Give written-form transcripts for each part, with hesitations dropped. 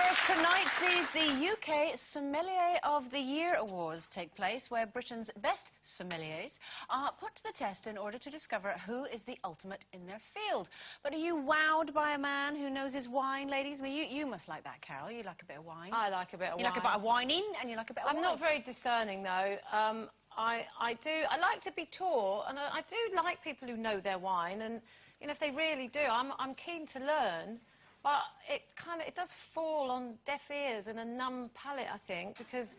course, tonight sees the UK Sommelier of the Year Awards take place, where Britain's best sommeliers are put to the test in order to discover who is the ultimate in their field. But are you wowed by a man who knows his wine, ladies? I mean, you must like that, Carol. You like a bit of wine. I like a bit of wine. You like a bit of whining, and you like a bit of wine. I'm not very discerning, though. I like to be taught, and I do like people who know their wine, and, you know, if they really do, I'm keen to learn. But it does fall on deaf ears and a numb palate, I think, because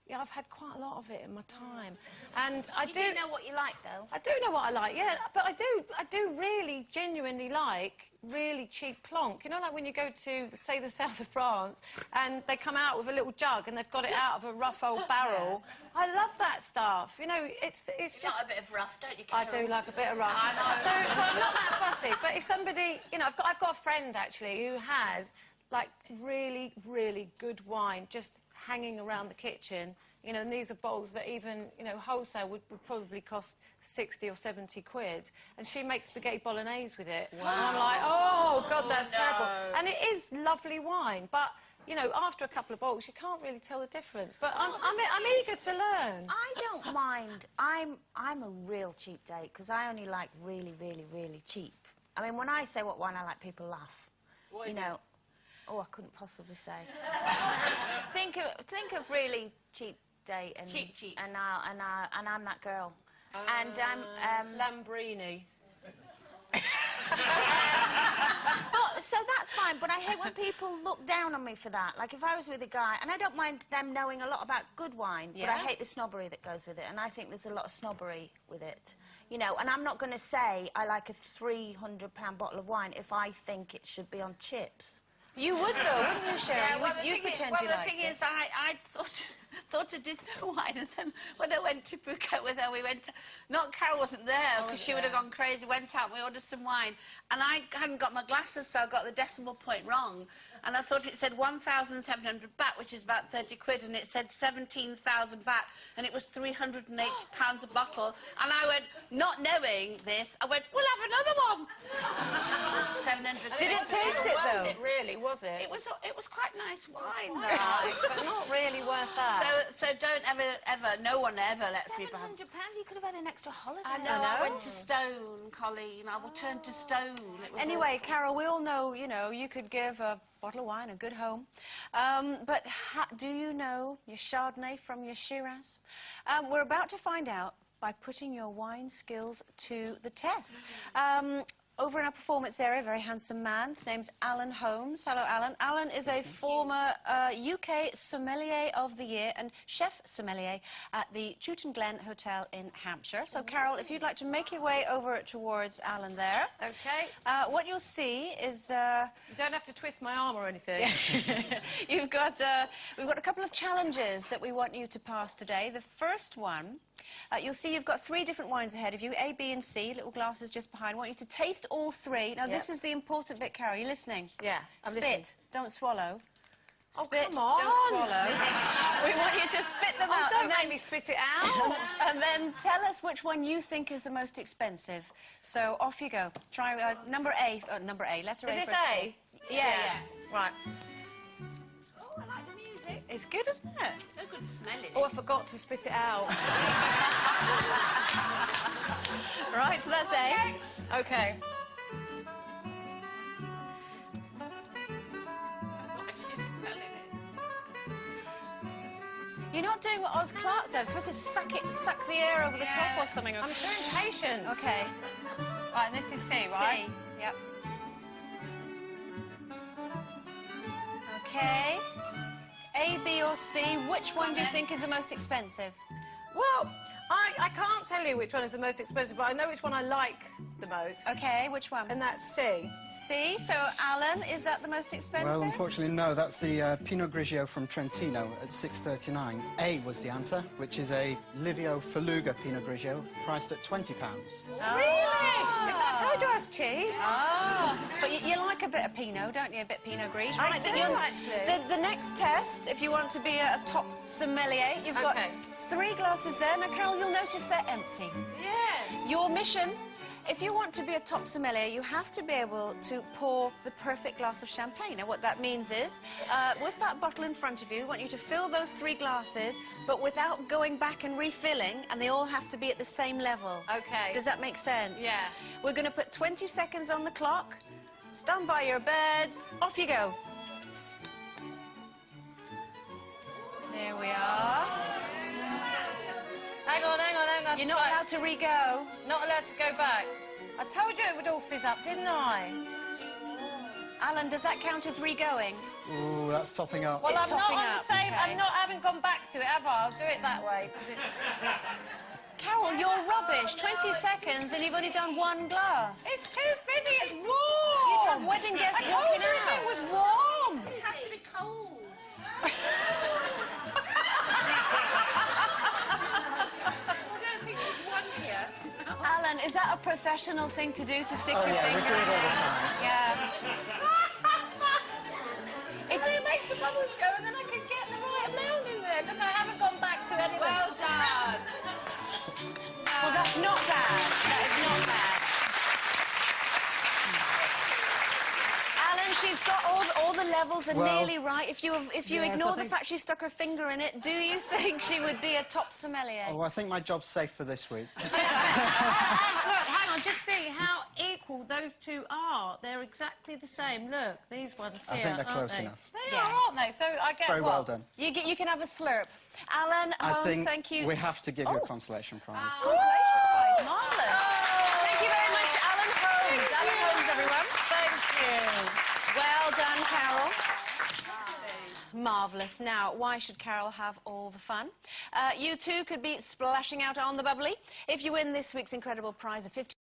yeah, I've had quite a lot of it in my time. And I do know what you like, though. I do know what I like, yeah. But I do really genuinely like really cheap plonk. You know, like when you go to, say, the south of France, and they come out with a little jug and they've got it out of a rough old barrel. I love that stuff. You know, it's just... You like a bit of rough, don't you, Carol? I do like a bit of rough. I know. So I'm not that fussy. But if somebody, you know, I've got a friend actually who has like really, really good wine just hanging around the kitchen. You know, and these are bottles that even, you know, wholesale would probably cost 60 or 70 quid. And she makes spaghetti bolognese with it. Wow. And I'm like, oh, God, that's terrible. And it is lovely wine, but, you know, after a couple of bottles, you can't really tell the difference. But I'm eager to learn. I don't mind. I'm a real cheap date, because I only like really, really, really cheap. I mean, when I say what wine I like, people laugh. What is it? Oh, I couldn't possibly say. think of really cheap date and cheap, and I'm that girl. And Lambrini. But, so that's fine, but I hate when people look down on me for that. Like, if I was with a guy, and I don't mind them knowing a lot about good wine, but I hate the snobbery that goes with it, and I think there's a lot of snobbery with it. You know, and I'm not going to say I like a £300 bottle of wine if I think it should be on chips. You would, though, wouldn't you, Sharon? Yeah, well, you'd pretend you liked it. Well, the thing is, I thought I did know wine, and then when I went to Phuket with her, we went to... Carol wasn't there, because she would have gone crazy. Went out, we ordered some wine, and I hadn't got my glasses, so I got the decimal point wrong. And I thought it said 1,700 baht, which is about 30 quid, and it said 17,000 baht, and it was £380 a bottle. And I went, not knowing this, I went, we'll have another one. 700. Did it taste it, though? It really, was it? It was quite nice wine, though. But not really worth that. So don't ever, no one ever lets me buy. £700, you could have had an extra holiday. I know. I went to Stone, Colleen. I will turn to Stone. Anyway, Carol, we all know, you know, you could give a bottle of wine a good home. But do you know your Chardonnay from your Shiraz? We're about to find out by putting your wine skills to the test. Over in our performance area, a very handsome man. His name's Alan Holmes. Hello, Alan. Alan is a former UK Sommelier of the Year and Chef Sommelier at the Chewton Glen Hotel in Hampshire. So, Carol, if you'd like to make your way over towards Alan there. OK. What you'll see is... You don't have to twist my arm or anything. We've got a couple of challenges that we want you to pass today. The first one... you'll see you've got 3 different wines ahead of you, A, B and C, little glasses just behind. I want you to taste all 3. Now, this is the important bit, Carol. Are you listening? Yeah, I'm Spit, listening. don't swallow. Oh, Spit, come on. don't swallow. We want you to spit them out. Don't make me spit it out. And then tell us which one you think is the most expensive. So, off you go. Try number A, letter A. Is this A? Yeah. Right. Oh, I like the music. It's good, isn't it? No good smelling. Oh, I forgot to spit it out. Right, so that's A. OK. She's smelling it. You're not doing what Oz Clarke does. You're supposed to suck the air over the top or something. I'm too impatient. OK. Right, and this is C, right? C, yep. OK. A, B or C, which one do you think is the most expensive? Well, I can't tell you which one is the most expensive, but I know which one I like the most. OK, which one? And that's C. C, so Alan, is that the most expensive? Well, unfortunately, no. That's the Pinot Grigio from Trentino at £6.39. A was the answer, which is a Livio Faluga Pinot Grigio, priced at £20. Oh. Really? I told you I was cheap. Oh, but you like a bit of Pinot, don't you? A bit of Pinot Gris. I do, actually. The next test, if you want to be a top sommelier, you've got 3 glasses there. Now, Carol, you'll notice they're empty. Yes. Your mission If you want to be a top sommelier, you have to be able to pour the perfect glass of champagne. Now, what that means is, with that bottle in front of you, I want you to fill those 3 glasses, but without going back and refilling, and they all have to be at the same level. OK. Does that make sense? Yeah. We're going to put 20 seconds on the clock. Stand by your beds. Off you go. There we are. Hang on, hang on, hang on. You're not allowed to re-go. Not allowed to go back. I told you it would all fizz up, didn't I? Alan, does that count as re-going? Ooh, that's topping up. Well, It's I'm not topping on the up, same... okay. I haven't gone back to it, have I? I'll do it that way, because it's... Carol, you're rubbish. 20 seconds and you've only done 1 glass. It's too fizzy, it's warm! You'd have wedding guests I told walking you out. it was warm! It has to be cold. I don't think she's won here. Alan, is that a professional thing to do, to stick Oh, your yeah, we finger do it in all the it? time. Yeah. It makes the bubbles go and then I can get the right amount in there. Look, I haven't gone back to anything. Well done. Well, that's not bad. That is not bad. Alan, she's got all the levels are Well, nearly right. If you yes, ignore I the think- fact she stuck her finger in it, do you think she would be a top sommelier? Oh, I think my job's safe for this week. Look, hang on, just see how equal those 2 are. They're exactly the same. Look, these ones I here, think they're aren't close they? enough. They Yeah. are, aren't they? So I get Very what? well done. You can have a slurp. Alan, I Holmes, think thank you. we have to give you a consolation prize. Consolation prize. Marvellous. Thank you very much, Alan Holmes. Thank Alan you. Holmes, everyone. Thank you. Well done, Carol. Marvellous. Now, why should Carol have all the fun? You too could be splashing out on the bubbly if you win this week's incredible prize of 50